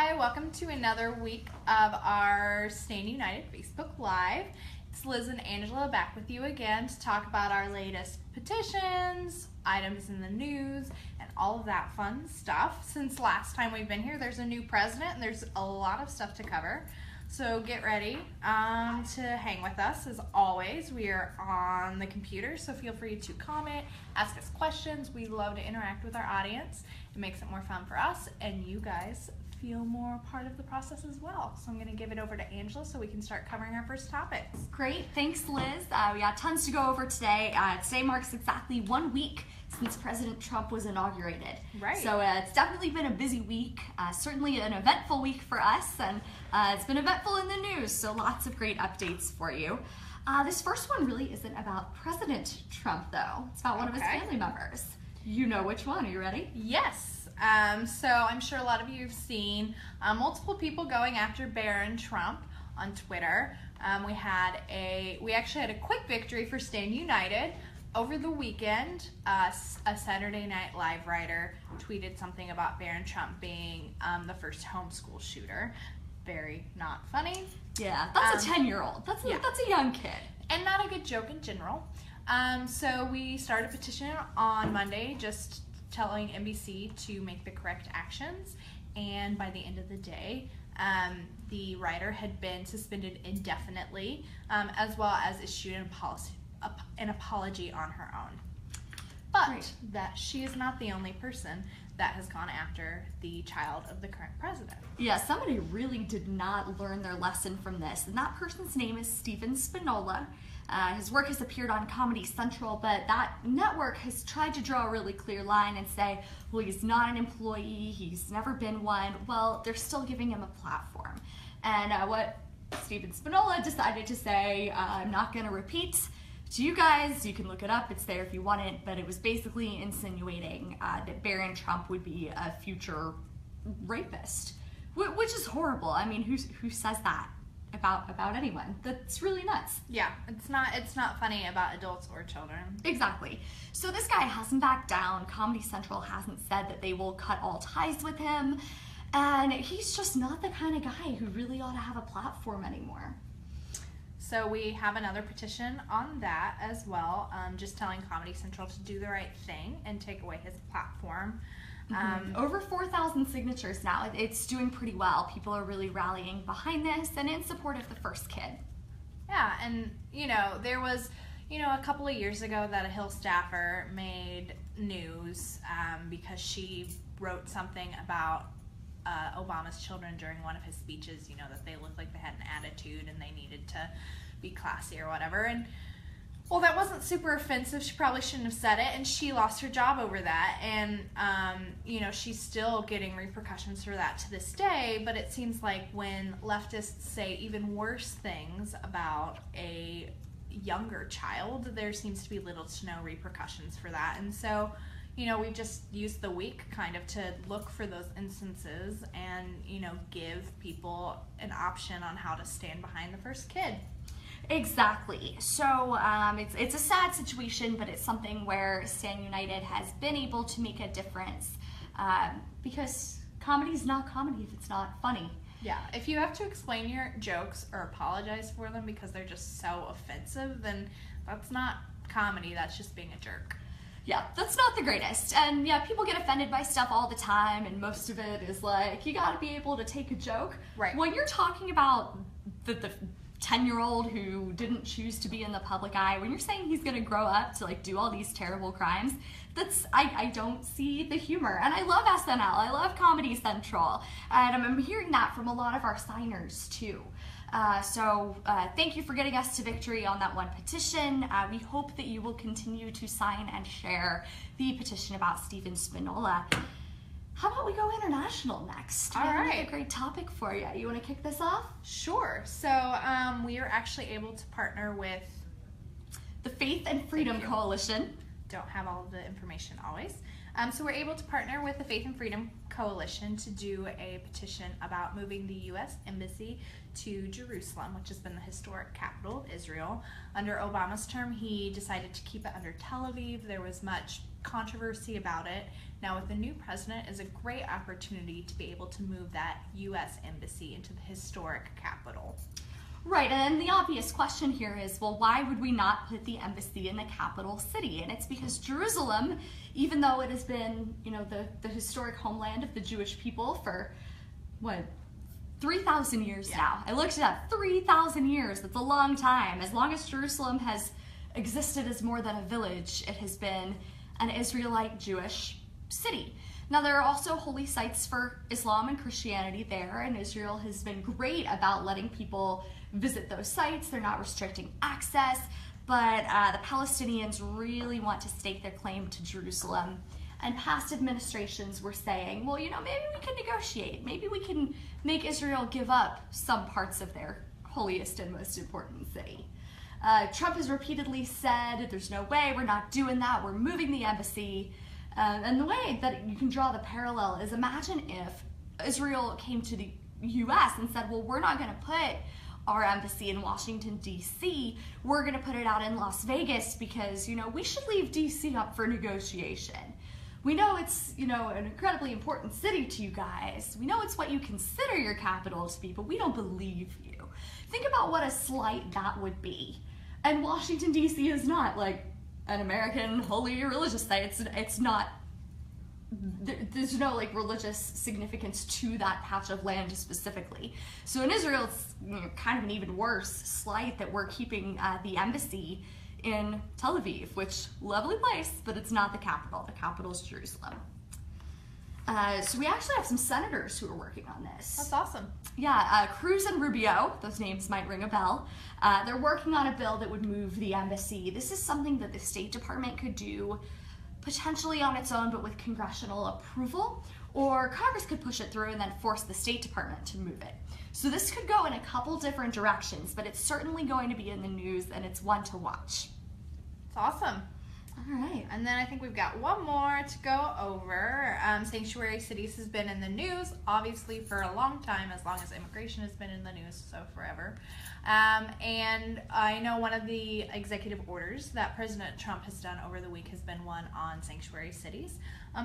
Hi, welcome to another week of our Stand United Facebook Live. It's Liz and Angela back with you again to talk about our latest petitions, items in the news, and all of that fun stuff. Since last time we've been here, there's a new president and there's a lot of stuff to cover. So get ready to hang with us. As always, we are on the computer, so feel free to comment, ask us questions. We love to interact with our audience. It makes it more fun for us, and you guys feel more part of the process as well. So I'm going to give it over to Angela so we can start covering our first topics. Great, thanks Liz. We got tons to go over today. Today marks exactly 1 week since President Trump was inaugurated. Right. So it's definitely been a busy week, certainly an eventful week for us, and it's been eventful in the news, so lots of great updates for you. This first one really isn't about President Trump though. It's about one of his family members. You know which one, are you ready? Yes. So I'm sure a lot of you have seen multiple people going after Barron Trump on Twitter. We actually had a quick victory for Stand United. Over the weekend, a Saturday Night Live writer tweeted something about Barron Trump being the first homeschool shooter. Very not funny. Yeah, that's a 10-year-old. That's a young kid. And not a good joke in general. So we started a petition on Monday just telling NBC to make the correct actions, and by the end of the day, the writer had been suspended indefinitely, as well as issued an apology on her own. But that she is not the only person that has gone after the child of the current president. Yeah, somebody really did not learn their lesson from this, and that person's name is Stephen Spinola. His work has appeared on Comedy Central, but that network has tried to draw a really clear line and say, well, he's not an employee, he's never been one. Well, they're still giving him a platform. And what Stephen Spinola decided to say, I'm not going to repeat to you guys, you can look it up, it's there if you want it, but it was basically insinuating that Barron Trump would be a future rapist, which is horrible. I mean, who says that about anyone? That's really nuts. Yeah, it's not funny about adults or children. Exactly. So this guy hasn't backed down. Comedy Central hasn't said that they will cut all ties with him, and he's just not the kind of guy who really ought to have a platform anymore. So we have another petition on that as well, just telling Comedy Central to do the right thing and take away his platform. Over 4,000 signatures now. It's doing pretty well. People are really rallying behind this and in support of the first kid. Yeah, and there was a couple of years ago that a Hill staffer made news because she wrote something about Obama's children during one of his speeches, that they looked like they had an attitude and they needed to be classy or whatever. And well, that wasn't super offensive. She probably shouldn't have said it, and she lost her job over that. And she's still getting repercussions for that to this day. But it seems like when leftists say even worse things about a younger child, there seems to be little to no repercussions for that. And so we've just used the week kind of to look for those instances and, give people an option on how to stand behind the first kid. Exactly. So it's a sad situation, but it's something where Stand United has been able to make a difference because comedy's not comedy if it's not funny. Yeah, if you have to explain your jokes or apologize for them because they're just so offensive, then that's not comedy, that's just being a jerk. Yeah, that's not the greatest. And yeah, people get offended by stuff all the time, and most of it is like, you gotta be able to take a joke. Right. When you're talking about the 10-year-old who didn't choose to be in the public eye, when you're saying he's gonna grow up to do all these terrible crimes, I don't see the humor. And I love SNL, I love Comedy Central, and I'm hearing that from a lot of our signers too. So thank you for getting us to victory on that one petition. We hope that you will continue to sign and share the petition about Stephen Spinola. How about we go international next? All right. We have a great topic for you. You want to kick this off? Sure. So we are actually able to partner with the Faith and Freedom Coalition. Don't have all of the information always. So we're able to partner with the Faith and Freedom Coalition to do a petition about moving the U.S. Embassy to Jerusalem, which has been the historic capital of Israel. Under Obama's term, he decided to keep it under Tel Aviv. There was much controversy about it. Now with the new president is a great opportunity to be able to move that U.S. embassy into the historic capital. Right, and the obvious question here is, well, why would we not put the embassy in the capital city? And it's because Jerusalem, even though it has been, the historic homeland of the Jewish people for, 3,000 years now. I looked it up, 3,000 years, that's a long time. As long as Jerusalem has existed as more than a village, it has been an Israelite Jewish city. Now, there are also holy sites for Islam and Christianity there, and Israel has been great about letting people visit those sites. They're not restricting access, but the Palestinians really want to stake their claim to Jerusalem. And past administrations were saying, well, maybe we can negotiate. Maybe we can make Israel give up some parts of their holiest and most important city. Trump has repeatedly said, there's no way, we're not doing that, we're moving the embassy. And the way that you can draw the parallel is, imagine if Israel came to the U.S. and said, well, we're not going to put our embassy in Washington, D.C., we're going to put it out in Las Vegas because, we should leave D.C. up for negotiation. We know it's, an incredibly important city to you guys. We know it's what you consider your capital to be, but we don't believe you. Think about what a slight that would be. And Washington, D.C. is not, an American holy religious site. It's not, there's no religious significance to that patch of land specifically. So in Israel, it's kind of an even worse slight that we're keeping the embassy in Tel Aviv, which, lovely place, but it's not the capital. The capital is Jerusalem. So we actually have some senators who are working on this. That's awesome. Yeah, Cruz and Rubio, those names might ring a bell. They're working on a bill that would move the embassy. This is something that the State Department could do potentially on its own, but with congressional approval, or Congress could push it through and then force the State Department to move it. So this could go in a couple different directions, but it's certainly going to be in the news, and it's one to watch. It's awesome. All right. And then I think we've got one more to go over. Sanctuary cities has been in the news, obviously, for a long time, as long as immigration has been in the news, so forever. And I know one of the executive orders that President Trump has done over the week has been one on sanctuary cities.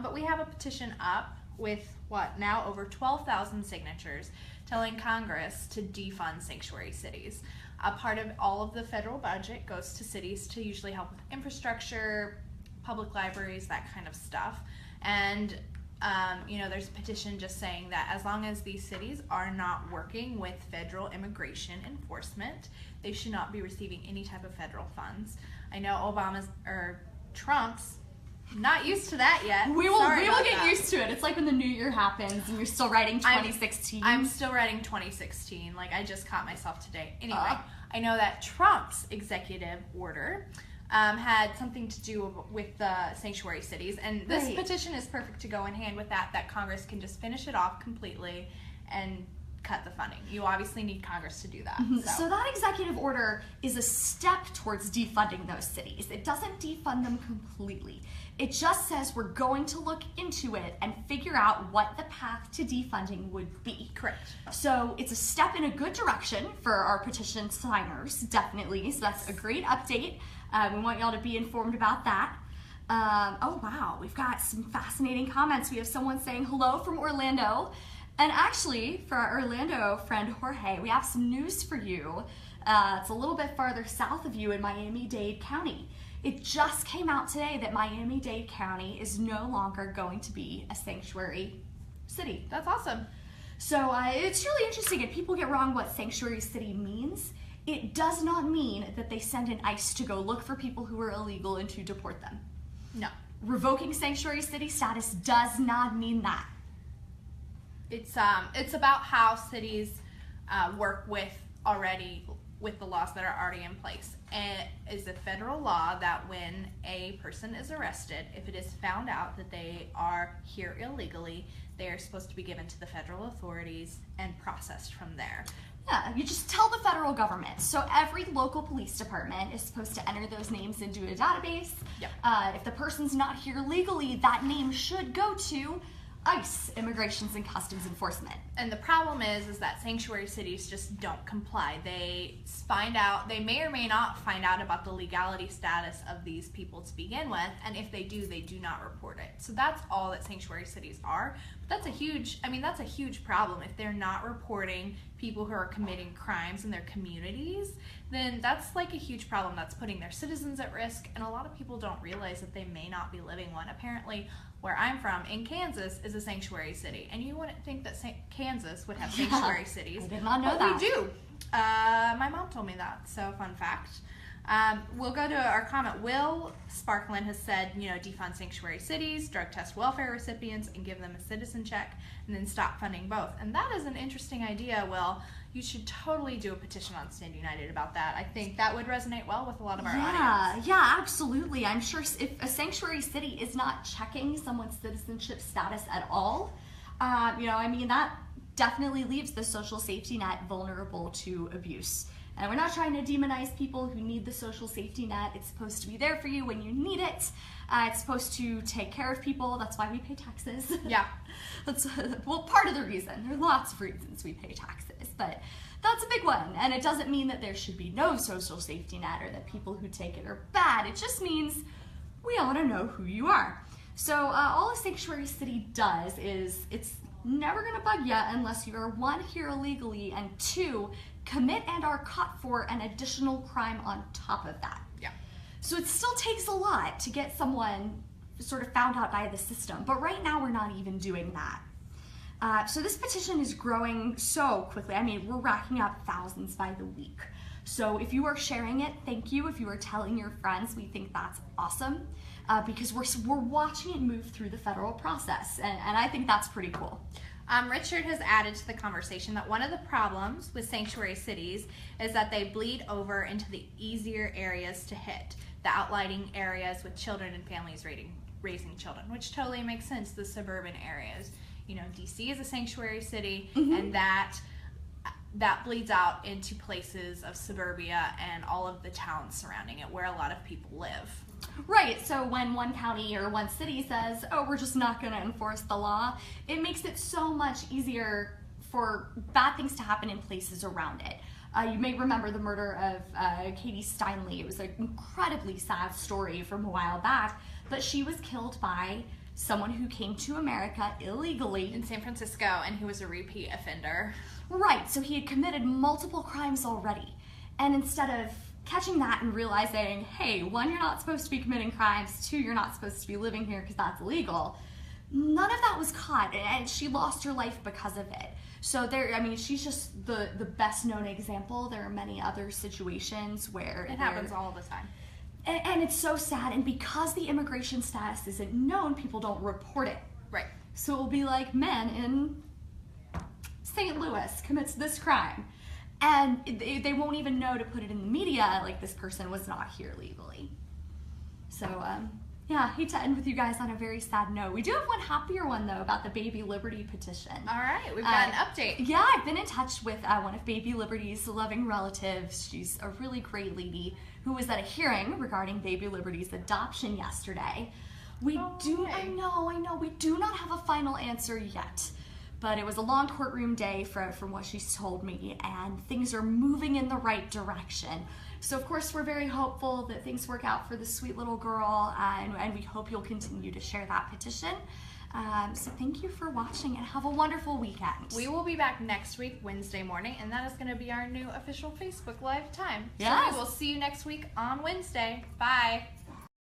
But we have a petition up with, now over 12,000 signatures telling Congress to defund sanctuary cities. A part of all of the federal budget goes to cities to usually help with infrastructure, public libraries, that kind of stuff. And, there's a petition just saying that as long as these cities are not working with federal immigration enforcement, they should not be receiving any type of federal funds. I know Trump's not used to that yet. We will get used to it. It's like when the new year happens and you're still writing 2016. I'm still writing 2016. I just caught myself today. Anyway, I know that Trump's executive order had something to do with the sanctuary cities, and this petition is perfect to go in hand with that Congress can just finish it off completely and cut the funding. You obviously need Congress to do that. So that executive order is a step towards defunding those cities. It doesn't defund them completely. It just says we're going to look into it and figure out what the path to defunding would be. Correct. So it's a step in a good direction for our petition signers, definitely. So that's a great update. We want y'all to be informed about that. Oh wow, we've got some fascinating comments. We have someone saying hello from Orlando. And actually, for our Orlando friend Jorge, we have some news for you. It's a little bit farther south of you in Miami-Dade County. It just came out today that Miami-Dade County is no longer going to be a sanctuary city. That's awesome. So it's really interesting. If people get wrong what sanctuary city means, it does not mean that they send in ICE to go look for people who are illegal and to deport them. No. Revoking sanctuary city status does not mean that. It's about how cities work with the laws that are already in place. And it's a federal law that when a person is arrested, if it is found out that they are here illegally, they are supposed to be given to the federal authorities and processed from there. Yeah, you just tell the federal government. So every local police department is supposed to enter those names into a database. Yep. If the person's not here legally, that name should go to ICE, Immigrations and Customs Enforcement. And the problem is that sanctuary cities just don't comply. They may or may not find out about the legality status of these people to begin with, and if they do not report it. So that's all that sanctuary cities are. But that's a huge problem. If they're not reporting people who are committing crimes in their communities, then that's like a huge problem. That's putting their citizens at risk, and a lot of people don't realize that they may not be living one. Apparently, where I'm from, in Kansas, is a sanctuary city, and you wouldn't think that Kansas would have sanctuary cities. I did not know but that. We do. My mom told me that, so fun fact. We'll go to our comment. Will Sparkland has said, defund sanctuary cities, drug test welfare recipients, and give them a citizen check, and then stop funding both. And that is an interesting idea, Will. You should totally do a petition on StandUnited about that. I think that would resonate well with a lot of our audience. Yeah, absolutely. I'm sure if a sanctuary city is not checking someone's citizenship status at all, that definitely leaves the social safety net vulnerable to abuse. And we're not trying to demonize people who need the social safety net. It's supposed to be there for you when you need it. It's supposed to take care of people. That's why we pay taxes. Yeah. That's part of the reason. There are lots of reasons we pay taxes, but that's a big one. And it doesn't mean that there should be no social safety net or that people who take it are bad. It just means we ought to know who you are. So all a sanctuary city does is it's never going to bug you unless you are, 1, here illegally, and 2, commit and are caught for an additional crime on top of that. Yeah. So it still takes a lot to get someone sort of found out by the system, but right now we're not even doing that. So this petition is growing so quickly. I mean, we're racking up thousands by the week. So if you are sharing it, thank you. If you are telling your friends, we think that's awesome because we're watching it move through the federal process, and I think that's pretty cool. Richard has added to the conversation that one of the problems with sanctuary cities is that they bleed over into the easier areas to hit, the outlying areas with children and families raising children, which totally makes sense, the suburban areas. DC is a sanctuary city, and that bleeds out into places of suburbia and all of the towns surrounding it where a lot of people live. Right, so when one county or one city says, oh, we're just not going to enforce the law, it makes it so much easier for bad things to happen in places around it. You may remember the murder of Katie Steinle. It was an incredibly sad story from a while back, but she was killed by someone who came to America illegally. In San Francisco, and who was a repeat offender. Right, so he had committed multiple crimes already. And instead of catching that and realizing, hey, 1, you're not supposed to be committing crimes, 2, you're not supposed to be living here because that's illegal, none of that was caught, and she lost her life because of it. So she's just the best known example. There are many other situations where it happens all the time. And it's so sad, and because the immigration status isn't known, people don't report it. Right. So it will be like, man in St. Louis commits this crime, and they won't even know to put it in the media, like this person was not here legally. So, I hate to end with you guys on a very sad note. We do have one happier one, though, about the Baby Liberty petition. All right, we've got an update. Yeah, I've been in touch with one of Baby Liberty's loving relatives. She's a really great lady who was at a hearing regarding Baby Liberty's adoption yesterday. I know, we do not have a final answer yet. But it was a long courtroom day from what she's told me, and things are moving in the right direction. So, of course, we're very hopeful that things work out for this sweet little girl, and we hope you'll continue to share that petition. So thank you for watching, and have a wonderful weekend. We will be back next week, Wednesday morning, and that is going to be our new official Facebook Live time. Yes. So we will see you next week on Wednesday. Bye.